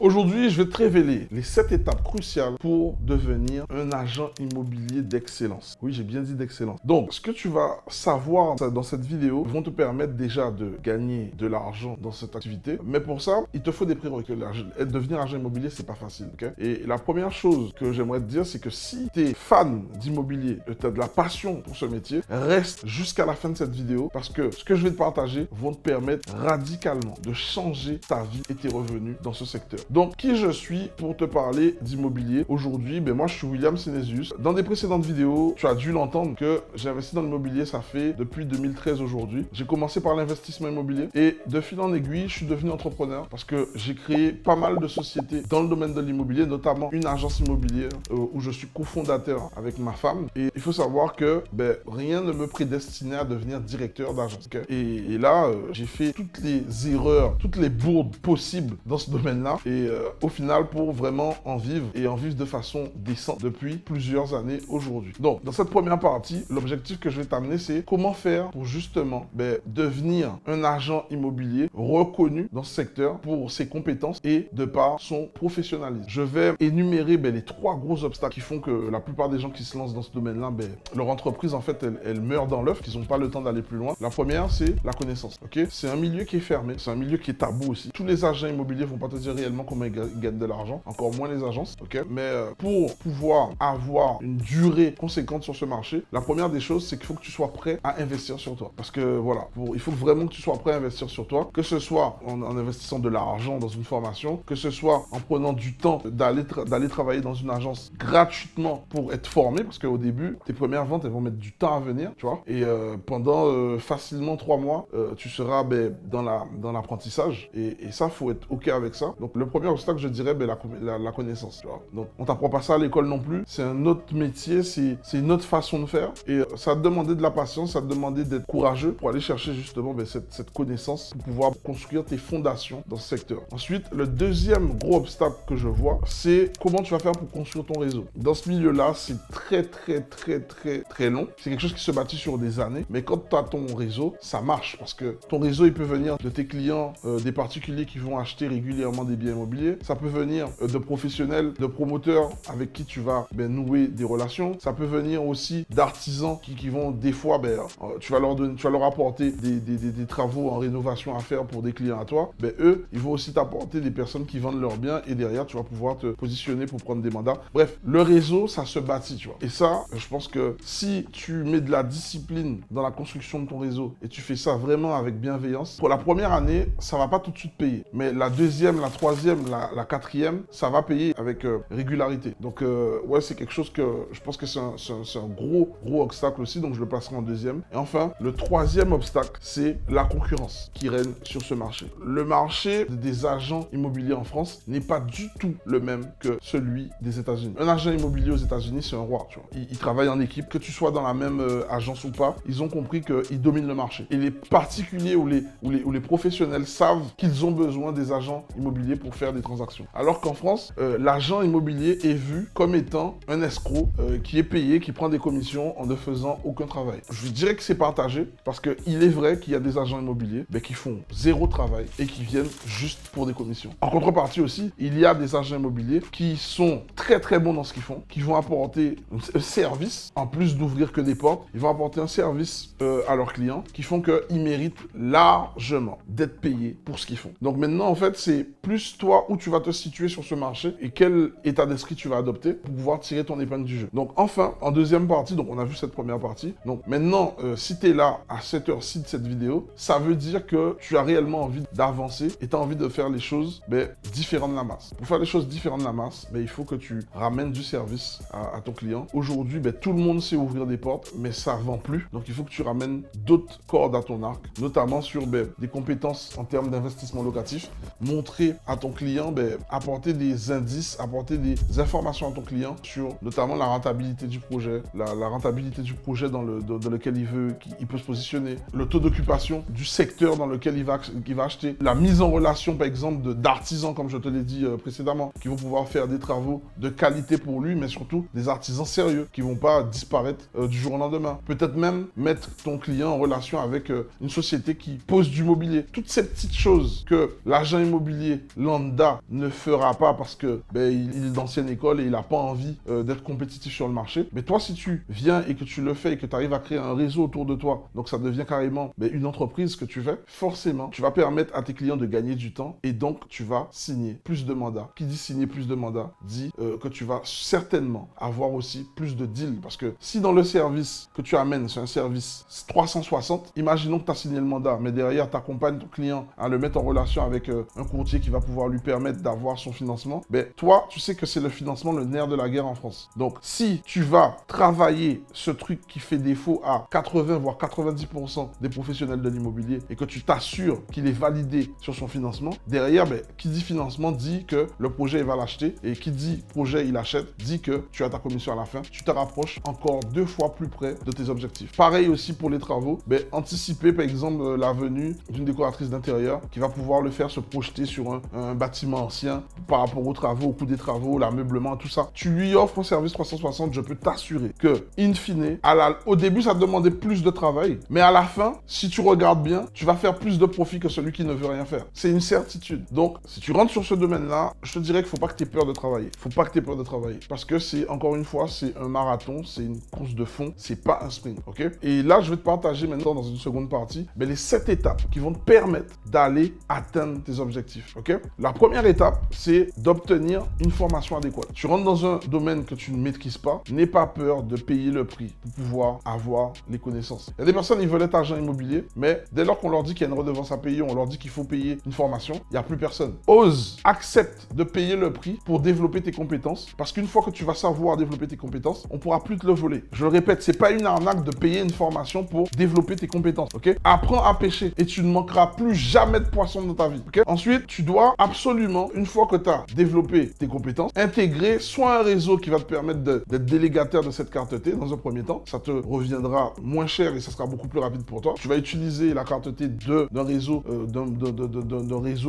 Aujourd'hui, je vais te révéler les 7 étapes cruciales pour devenir un agent immobilier d'excellence. Oui, j'ai bien dit d'excellence. Donc, ce que tu vas savoir dans cette vidéo vont te permettre déjà de gagner de l'argent dans cette activité. Mais pour ça, il te faut des prérequis. Devenir agent immobilier, c'est pas facile. Okay? Et la première chose que j'aimerais te dire, c'est que si tu es fan d'immobilier, tu as de la passion pour ce métier, reste jusqu'à la fin de cette vidéo parce que ce que je vais te partager vont te permettre radicalement de changer ta vie et tes revenus dans ce secteur. Donc, qui je suis pour te parler d'immobilier aujourd'hui? Moi, je suis William Synesius. Dans des précédentes vidéos, tu as dû l'entendre que j'ai investi dans l'immobilier, ça fait depuis 2013 aujourd'hui. J'ai commencé par l'investissement immobilier et de fil en aiguille, je suis devenu entrepreneur parce que j'ai créé pas mal de sociétés dans le domaine de l'immobilier, notamment une agence immobilière où je suis cofondateur avec ma femme. Et il faut savoir que rien ne me prédestinait à devenir directeur d'agence. Okay? Et là, j'ai fait toutes les erreurs, toutes les bourdes possibles dans ce domaine-là. Et au final, pour vraiment en vivre et en vivre de façon décente depuis plusieurs années aujourd'hui. Donc, dans cette première partie, l'objectif que je vais t'amener, c'est comment faire pour justement devenir un agent immobilier reconnu dans ce secteur pour ses compétences et de par son professionnalisme. Je vais énumérer les 3 gros obstacles qui font que la plupart des gens qui se lancent dans ce domaine-là, leur entreprise, en fait, elle meurt dans l'œuf, qu'ils n'ont pas le temps d'aller plus loin. La première, c'est la connaissance. Okay? C'est un milieu qui est fermé, c'est un milieu qui est tabou aussi. Tous les agents immobiliers ne vont pas te dire réellement comment ils gagnent de l'argent, encore moins les agences. Okay? Mais pour pouvoir avoir une durée conséquente sur ce marché, la première des choses, c'est qu'il faut que tu sois prêt à investir sur toi. Parce que voilà, il faut vraiment que tu sois prêt à investir sur toi, que ce soit en investissant de l'argent dans une formation, que ce soit en prenant du temps d'aller travailler dans une agence gratuitement pour être formé, parce qu'au début, tes premières ventes, elles vont mettre du temps à venir, tu vois. Et pendant facilement 3 mois, tu seras dans l'apprentissage. Et ça, faut être OK avec ça. Donc, le premier obstacle, je dirais, la connaissance, tu vois. Donc, on t'apprend pas ça à l'école non plus. C'est un autre métier, c'est une autre façon de faire. Et ça te demandait de la patience, ça te demandait d'être courageux pour aller chercher justement cette connaissance pour pouvoir construire tes fondations dans ce secteur. Ensuite, le deuxième gros obstacle que je vois, c'est comment tu vas faire pour construire ton réseau. Dans ce milieu-là, c'est très long. C'est quelque chose qui se bâtit sur des années. Mais quand tu as ton réseau, ça marche parce que ton réseau, il peut venir de tes clients, des particuliers qui vont acheter régulièrement des biens immobiliers. Ça peut venir de professionnels, de promoteurs avec qui tu vas nouer des relations. Ça peut venir aussi d'artisans qui vont des fois, tu vas leur apporter des travaux en rénovation à faire pour des clients à toi. Eux, ils vont aussi t'apporter des personnes qui vendent leurs biens et derrière, tu vas pouvoir te positionner pour prendre des mandats. Bref, le réseau, ça se bâtit, tu vois. Et ça, je pense que si tu mets de la discipline dans la construction de ton réseau et tu fais ça vraiment avec bienveillance, pour la première année, ça va pas tout de suite payer. Mais la deuxième, la troisième, la quatrième, ça va payer avec régularité. Donc, ouais, c'est quelque chose que je pense que c'est un gros obstacle aussi, donc je le placerai en deuxième. Et enfin, le troisième obstacle, c'est la concurrence qui règne sur ce marché. Le marché des agents immobiliers en France n'est pas du tout le même que celui des États-Unis. Un agent immobilier aux États-Unis, c'est un roi, tu vois. Il travaille en équipe, que tu sois dans la même agence ou pas, ils ont compris qu'ils dominent le marché. Et les particuliers ou les professionnels savent qu'ils ont besoin des agents immobiliers pour faire des transactions. Alors qu'en France, l'agent immobilier est vu comme étant un escroc qui est payé, qui prend des commissions en ne faisant aucun travail. Je dirais que c'est partagé parce qu'il est vrai qu'il y a des agents immobiliers qui font zéro travail et qui viennent juste pour des commissions. En contrepartie aussi, il y a des agents immobiliers qui sont très bons dans ce qu'ils font, qui vont apporter un service, en plus d'ouvrir que des portes, ils vont apporter un service à leurs clients qui font qu'ils méritent largement d'être payés pour ce qu'ils font. Donc maintenant, en fait, c'est plus toi où tu vas te situer sur ce marché et quel état d'esprit tu vas adopter pour pouvoir tirer ton épingle du jeu. Donc enfin, en deuxième partie, donc on a vu cette première partie. Donc maintenant, si tu es là à cette heure-ci de cette vidéo, ça veut dire que tu as réellement envie d'avancer et tu as envie de faire les choses différentes de la masse. Pour faire les choses différentes de la masse, il faut que tu ramènes du service à ton client. Aujourd'hui, tout le monde sait ouvrir des portes, mais ça ne vend plus. Donc il faut que tu ramènes d'autres cordes à ton arc, notamment sur des compétences en termes d'investissement locatif. Montrer à ton client, apporter des indices, apporter des informations à ton client sur notamment la rentabilité du projet, la rentabilité du projet dans lequel il peut se positionner, le taux d'occupation du secteur dans lequel il va acheter, la mise en relation par exemple d'artisans, comme je te l'ai dit précédemment, qui vont pouvoir faire des travaux de qualité pour lui, mais surtout des artisans sérieux qui vont pas disparaître du jour au lendemain. Peut-être même mettre ton client en relation avec une société qui pose du mobilier. Toutes ces petites choses que l'agent immobilier lambda lambda ne fera pas parce que il est d'ancienne école et il n'a pas envie d'être compétitif sur le marché. Mais toi, si tu viens et que tu le fais et que tu arrives à créer un réseau autour de toi, donc ça devient carrément une entreprise que tu fais, forcément, tu vas permettre à tes clients de gagner du temps et donc tu vas signer plus de mandats. Qui dit signer plus de mandats dit que tu vas certainement avoir aussi plus de deals. Parce que si dans le service que tu amènes, c'est un service 360, imaginons que tu as signé le mandat, mais derrière, tu accompagnes ton client à le mettre en relation avec un courtier qui va pouvoir lui permettre d'avoir son financement, toi, tu sais que c'est le financement le nerf de la guerre en France. Donc, si tu vas travailler ce truc qui fait défaut à 80 voire 90% des professionnels de l'immobilier et que tu t'assures qu'il est validé sur son financement, derrière, qui dit financement dit que le projet il va l'acheter et qui dit projet il achète dit que tu as ta commission à la fin. Tu te rapproches encore 2 fois plus près de tes objectifs. Pareil aussi pour les travaux, anticiper par exemple la venue d'une décoratrice d'intérieur qui va pouvoir le faire se projeter sur un bâtiment ancien par rapport aux travaux, au coût des travaux, l'ameublement, tout ça. Tu lui offres un service 360, je peux t'assurer que, in fine, au début ça te demandait plus de travail, mais à la fin, si tu regardes bien, tu vas faire plus de profit que celui qui ne veut rien faire. C'est une certitude. Donc, si tu rentres sur ce domaine-là, je te dirais qu'il ne faut pas que tu aies peur de travailler. Il ne faut pas que tu aies peur de travailler. Parce que c'est, encore une fois, c'est un marathon, c'est une course de fond, c'est pas un sprint, ok? Et là, je vais te partager maintenant dans une seconde partie, les 7 étapes qui vont te permettre d'aller atteindre tes objectifs, ok? La première étape, c'est d'obtenir une formation adéquate. Tu rentres dans un domaine que tu ne maîtrises pas, n'aie pas peur de payer le prix pour pouvoir avoir les connaissances. Il y a des personnes, ils veulent être agent immobilier, mais dès lors qu'on leur dit qu'il y a une redevance à payer, on leur dit qu'il faut payer une formation, il n'y a plus personne. Ose, accepte de payer le prix pour développer tes compétences, parce qu'une fois que tu vas savoir développer tes compétences, on ne pourra plus te le voler. Je le répète, c'est pas une arnaque de payer une formation pour développer tes compétences, ok? Apprends à pêcher et tu ne manqueras plus jamais de poisson dans ta vie, ok? Ensuite, tu dois absolument, une fois que tu as développé tes compétences, intégrer soit un réseau qui va te permettre d'être délégataire de cette carte T dans un premier temps. Ça te reviendra moins cher et ça sera beaucoup plus rapide pour toi. Tu vas utiliser la carte T d'un réseau,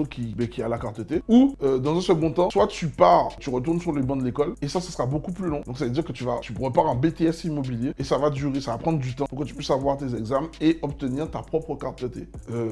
qui a la carte T. Ou, dans un second temps, soit tu pars, tu retournes sur les bancs de l'école et ça sera beaucoup plus long. Donc, ça veut dire que tu repars en BTS immobilier et ça va durer, ça va prendre du temps pour que tu puisses avoir tes examens et obtenir ta propre carte T.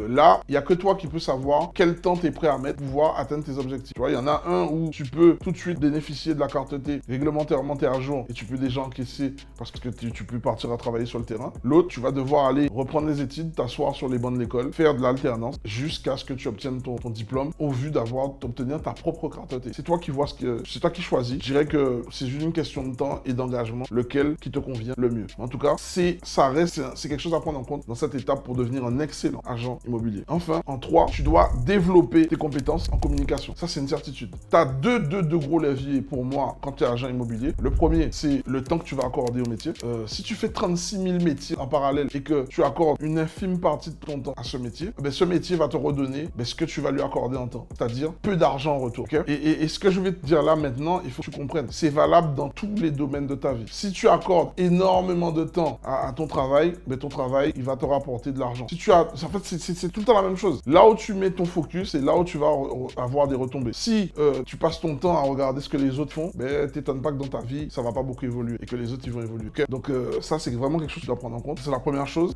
Là, il n'y a que toi qui peux savoir quel temps tu es prêt à mettre pour pouvoir atteindre tes objectifs. Tu vois, il y en a un où tu peux tout de suite bénéficier de la carte T, réglementairement t'es à jour et tu peux déjà encaisser parce que tu peux partir à travailler sur le terrain. L'autre, tu vas devoir aller reprendre les études, t'asseoir sur les bancs de l'école, faire de l'alternance jusqu'à ce que tu obtiennes ton diplôme au vu d'obtenir ta propre carte T. C'est toi qui vois c'est toi qui choisis. Je dirais que c'est juste une question de temps et d'engagement, lequel qui te convient le mieux. En tout cas, c'est quelque chose à prendre en compte dans cette étape pour devenir un excellent agent immobilier. Enfin, en 3, tu dois développer tes compétences en communication. Ça, c'est une certitude. Tu as deux gros leviers pour moi quand tu es agent immobilier. Le premier, c'est le temps que tu vas accorder au métier. Si tu fais 36 000 métiers en parallèle et que tu accordes une infime partie de ton temps à ce métier, ce métier va te redonner ce que tu vas lui accorder en temps. C'est-à-dire peu d'argent en retour. Okay? Et ce que je vais te dire là maintenant, il faut que tu comprennes. C'est valable dans tous les domaines de ta vie. Si tu accordes énormément de temps à ton travail, ton travail, il va te rapporter de l'argent. Si tu as... En fait, c'est tout le temps la même chose. Là où tu mets ton focus, c'est là où tu vas avoir des retombées. Si tu passes ton temps à regarder ce que les autres font, t'étonnes pas que dans ta vie, ça va pas beaucoup évoluer et que les autres, ils vont évoluer. Okay? Donc, ça, c'est vraiment quelque chose que tu dois prendre en compte. C'est la première chose.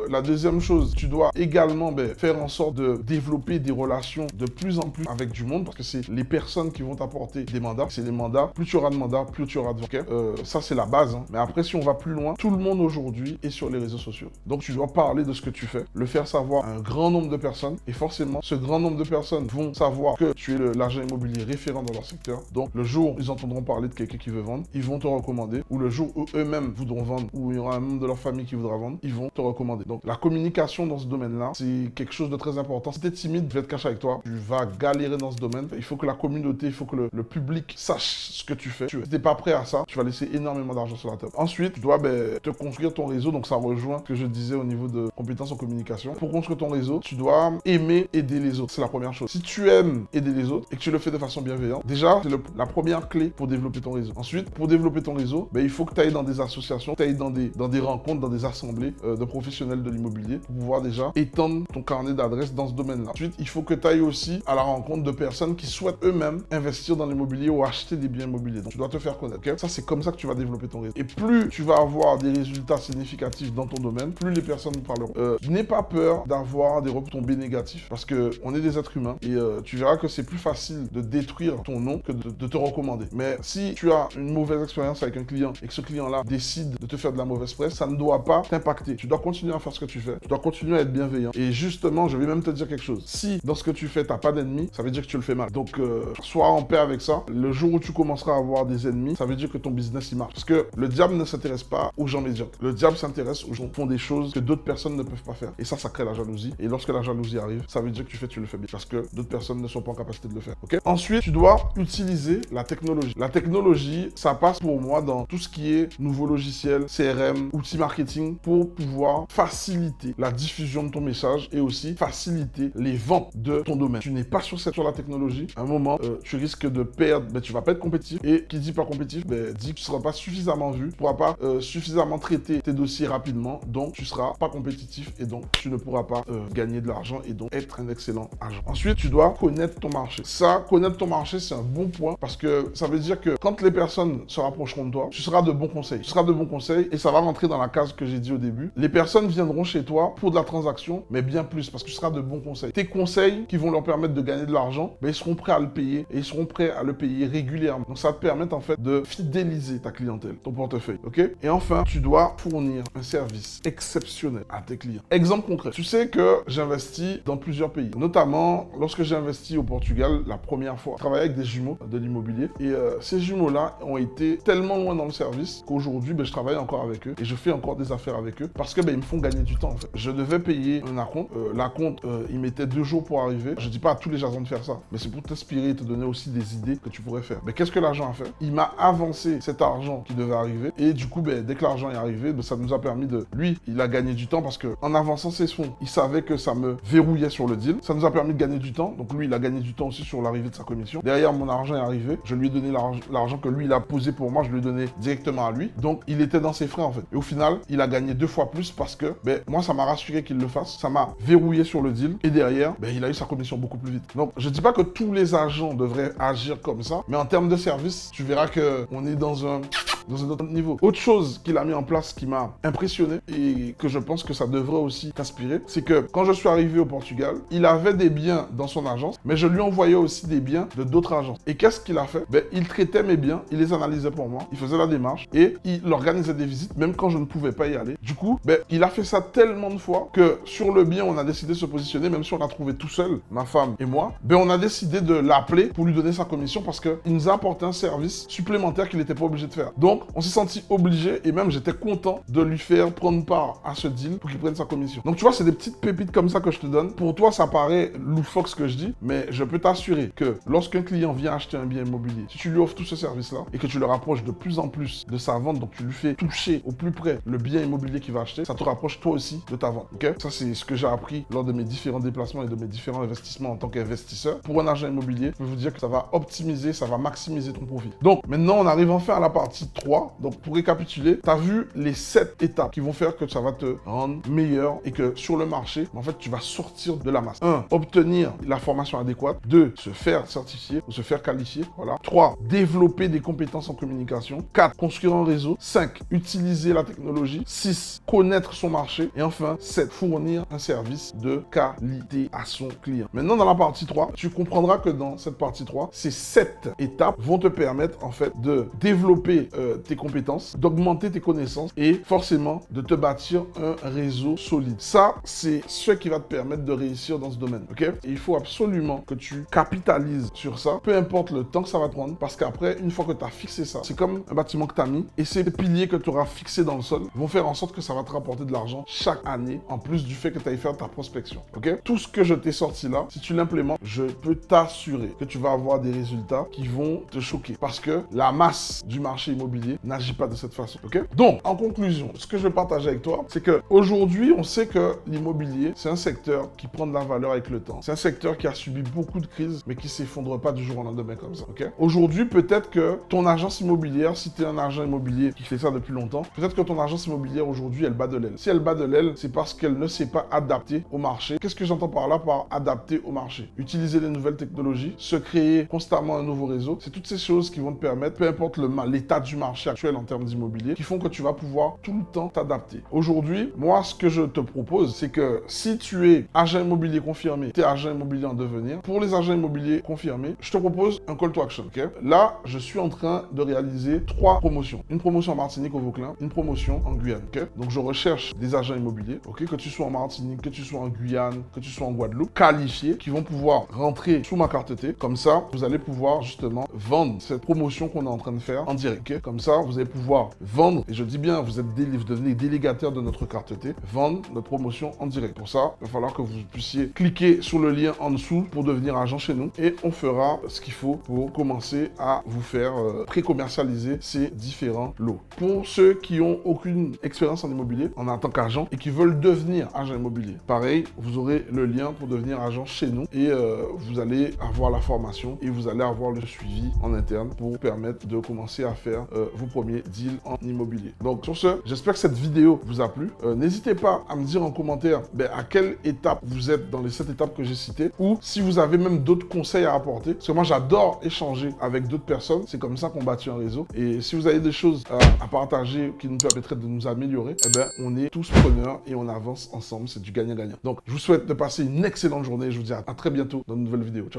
La deuxième chose, tu dois également faire en sorte de développer des relations de plus en plus avec du monde parce que c'est les personnes qui vont t'apporter des mandats. C'est les mandats. Plus tu auras de mandats, plus tu auras de... Okay? Ça, c'est la base. Hein. Mais après, si on va plus loin, tout le monde aujourd'hui est sur les réseaux sociaux. Donc, tu dois parler de ce que tu fais, le faire savoir à un grand nombre de personnes et forcément, ce grand nombre de personnes vont savoir que tu es l'agent immobilier référent dans leur secteur. Donc, le jour où ils entendront parler de quelqu'un qui veut vendre, ils vont te recommander ou le jour où eux-mêmes voudront vendre ou il y aura un membre de leur famille qui voudra vendre, ils vont te recommander. Donc, la communication dans ce domaine-là, c'est quelque chose de très important. Si tu es timide, je vais être cash avec toi, tu vas galérer dans ce domaine. Il faut que la communauté, il faut que le public sache ce que tu fais. Si tu n'es pas prêt à ça, tu vas laisser énormément d'argent sur la table. Ensuite, tu dois te construire ton réseau. Donc, ça rejoint ce que je disais au niveau de compétences en communication. Pour construire ton réseau, tu dois aimer aider les autres. C'est la première chose. Si tu aimes aider les autres et que tu le fais de façon bienveillante, déjà, c'est la première clé pour développer ton réseau. Ensuite, pour développer ton réseau, il faut que tu ailles dans des associations, que tu ailles dans des rencontres, dans des assemblées de professionnels de l'immobilier pour pouvoir déjà étendre ton carnet d'adresses dans ce domaine-là. Ensuite, il faut que tu ailles aussi à la rencontre de personnes qui souhaitent eux-mêmes investir dans l'immobilier ou acheter des biens immobiliers. Donc, tu dois te faire connaître. Okay? Ça, c'est comme ça que tu vas développer ton réseau. Et plus tu vas avoir des résultats significatifs dans ton domaine, plus les personnes vous parleront. N'aie pas peur d'avoir des retombées négatives parce qu'on est des êtres humains et tu verras que c'est plus facile de détruire ton nom que de te recommander. Mais si tu as une mauvaise expérience avec un client et que ce client-là décide de te faire de la mauvaise presse, ça ne doit pas t'impacter. Tu dois continuer à faire ce que tu fais. Tu dois continuer à être bienveillant. Et justement, je vais même te dire quelque chose. Si dans ce que tu fais, tu n'as pas d'ennemis, ça veut dire que tu le fais mal. Donc, sois en paix avec ça. Le jour où tu commenceras à avoir des ennemis, ça veut dire que ton business, il marche. Parce que le diable ne s'intéresse pas aux gens médiocres. Le diable s'intéresse aux gens qui font des choses que d'autres personnes ne peuvent pas faire. Et ça crée la jalousie. Et lorsque la jalousie arrive, ça veut dire que tu le fais bien. Parce que d'autres personnes ne sont pas en capacité de le faire. Ok? Ensuite, tu dois utiliser la technologie. La technologie, ça passe pour moi dans tout ce qui est nouveaux logiciels, CRM, outils marketing pour pouvoir faciliter la diffusion de ton message et aussi faciliter les ventes de ton domaine. Tu n'es pas sur la technologie, à un moment, tu risques de perdre, tu vas pas être compétitif. Et qui dit pas compétitif, dit que tu seras pas suffisamment vu, tu pourras pas suffisamment traiter tes dossiers rapidement, donc tu seras pas compétitif et donc tu ne pourras pas gagner de l'argent et donc être un excellent agent. Ensuite, tu dois connaître ton marché. Ça, connaître ton marché, c'est un bon point parce que ça veut dire que quand les personnes se rapprocheront de toi, tu seras de bons conseils. Tu seras de bons conseils et ça va rentrer dans la case que j'ai dit au début. Les personnes viendront chez toi pour de la transaction, mais bien plus parce que tu seras de bons conseils. Tes conseils qui vont leur permettre de gagner de l'argent, ils seront prêts à le payer et ils seront prêts à le payer régulièrement. Donc ça va te permettre en fait de fidéliser ta clientèle, ton portefeuille, ok? Et enfin, tu dois fournir un service exceptionnel à tes clients. Exemple concret, tu sais que j'investis dans plusieurs pays, notamment lorsque j'ai investi au Portugal la première fois, je travaillais avec des jumeaux de l'immobilier et ces jumeaux-là ont été tellement loin dans le service qu'aujourd'hui, je travaille encore avec eux et je fais encore des affaires avec eux parce que ils me font gagner du temps en fait. Je devais payer un acompte, l'acompte, il mettait 2 jours pour arriver. Je dis pas à tous les agents de faire ça, mais c'est pour t'inspirer et te donner aussi des idées que tu pourrais faire. Mais qu'est-ce que l'agent a fait? Il m'a avancé cet argent qui devait arriver et du coup, dès que l'argent est arrivé, ça nous a permis de... Lui, il a gagné du temps parce que en avançant ses fonds, il savait que ça me verrouillait sur le deal. Ça nous a permis de gagner du temps. Donc lui, il a gagné du temps aussi sur l'arrivée de sa commission. Derrière, mon argent est arrivé. Je lui ai donné l'argent que lui, il a posé pour moi. Je lui ai donné directement à lui. Donc, il était dans ses frais en fait. Et au final, il a gagné 2 fois plus parce que moi, ça m'a rassuré qu'il le fasse. Ça m'a verrouillé sur le deal. Et derrière, il a eu sa commission beaucoup plus vite. Donc, je dis pas que tous les agents devraient agir comme ça. Mais en termes de service, tu verras qu'on est dans un autre niveau. Autre chose qu'il a mis en place qui m'a impressionné et que je pense que ça devrait aussi t'inspirer, c'est que quand je suis arrivé au Portugal, il avait des biens dans son agence, mais je lui envoyais aussi des biens de d'autres agences. Et qu'est-ce qu'il a fait? Il traitait mes biens, il les analysait pour moi, il faisait la démarche et il organisait des visites, même quand je ne pouvais pas y aller. Du coup, il a fait ça tellement de fois que sur le bien, on a décidé de se positionner, même si on l'a trouvé tout seul, ma femme et moi, on a décidé de l'appeler pour lui donner sa commission parce qu'il nous a apporté un service supplémentaire qu'il n'était pas obligé de faire. Donc, on s'est senti obligé et même j'étais content de lui faire prendre part à ce deal pour qu'il prenne sa commission. Donc, tu vois, c'est des petites pépites comme ça que je te donne. Pour toi, ça paraît loufoque ce que je dis, mais je peux t'assurer que lorsqu'un client vient acheter un bien immobilier, si tu lui offres tout ce service-là et que tu le rapproches de plus en plus de sa vente, donc tu lui fais toucher au plus près le bien immobilier qu'il va acheter, ça te rapproche toi aussi de ta vente. Ok? Ça, c'est ce que j'ai appris lors de mes différents déplacements et de mes différents investissements en tant qu'investisseur. Pour un agent immobilier, je peux vous dire que ça va optimiser, ça va maximiser ton profit. Donc, maintenant, on arrive enfin à la partie 3. Donc, pour récapituler, tu as vu les 7 étapes qui vont faire que ça va te rendre meilleur et que sur le marché, en fait, tu vas sortir de la masse. 1. Obtenir la formation adéquate. 2. Se faire certifier ou se faire qualifier. Voilà. 3. Développer des compétences en communication. 4. Construire un réseau. 5. Utiliser la technologie. 6. Connaître son marché. Et enfin, 7. Fournir un service de qualité à son client. Maintenant, dans la partie 3, tu comprendras que dans cette partie 3, ces 7 étapes vont te permettre en fait de développer tes compétences, d'augmenter tes connaissances et forcément de te bâtir un réseau solide. Ça, c'est ce qui va te permettre de réussir dans ce domaine, ok? Et il faut absolument que tu capitalises sur ça, peu importe le temps que ça va te prendre, parce qu'après, une fois que tu as fixé ça, c'est comme un bâtiment que tu as mis et ces piliers que tu auras fixés dans le sol vont faire en sorte que ça va te rapporter de l'argent chaque année, en plus du fait que tu ailles faire ta prospection, ok? Tout ce que je t'ai sorti là, si tu l'implémentes, je peux t'assurer que tu vas avoir des résultats qui vont te choquer parce que la masse du marché immobilier n'agit pas de cette façon, ok? Donc, en conclusion, ce que je vais partager avec toi, c'est qu'aujourd'hui, on sait que l'immobilier, c'est un secteur qui prend de la valeur avec le temps. C'est un secteur qui a subi beaucoup de crises, mais qui s'effondre pas du jour au lendemain comme ça, ok? Aujourd'hui, peut-être que ton agence immobilière, si tu es un agent immobilier qui fait ça depuis longtemps, peut-être que ton agence immobilière aujourd'hui, elle bat de l'aile. Si elle bat de l'aile, c'est parce qu'elle ne s'est pas adaptée au marché. Qu'est-ce que j'entends par là par adapter au marché? Utiliser les nouvelles technologies, se créer constamment un nouveau réseau. C'est toutes ces choses qui vont te permettre, peu importe l'état du marché actuel en termes d'immobilier qui font que tu vas pouvoir tout le temps t'adapter. Aujourd'hui, moi, ce que je te propose, c'est que si tu es agent immobilier confirmé, tu es agent immobilier en devenir, pour les agents immobiliers confirmés, je te propose un call to action. Okay? Là, je suis en train de réaliser 3 promotions. Une promotion en Martinique au Vauclin, une promotion en Guyane. Okay? Donc, je recherche des agents immobiliers, okay? Que tu sois en Martinique, que tu sois en Guyane, que tu sois en Guadeloupe, qualifiés, qui vont pouvoir rentrer sous ma carte T. Comme ça, vous allez pouvoir justement vendre cette promotion qu'on est en train de faire en direct. Okay? Comme ça, vous allez pouvoir vendre, et je dis bien, vous devenez délégataire de notre carte T, vendre notre promotion en direct. Pour ça, il va falloir que vous puissiez cliquer sur le lien en dessous pour devenir agent chez nous et on fera ce qu'il faut pour commencer à vous faire pré-commercialiser ces différents lots. Pour ceux qui n'ont aucune expérience en immobilier en tant qu'agent et qui veulent devenir agent immobilier, pareil, vous aurez le lien pour devenir agent chez nous et vous allez avoir la formation et vous allez avoir le suivi en interne pour vous permettre de commencer à faire vos premiers deals en immobilier. Donc sur ce, j'espère que cette vidéo vous a plu. N'hésitez pas à me dire en commentaire à quelle étape vous êtes dans les 7 étapes que j'ai citées ou si vous avez même d'autres conseils à apporter. Parce que moi, j'adore échanger avec d'autres personnes. C'est comme ça qu'on bâtit un réseau. Et si vous avez des choses à partager qui nous permettraient de nous améliorer, eh ben, on est tous preneurs et on avance ensemble. C'est du gagnant-gagnant. Donc, je vous souhaite de passer une excellente journée. Je vous dis à très bientôt dans une nouvelle vidéo. Ciao.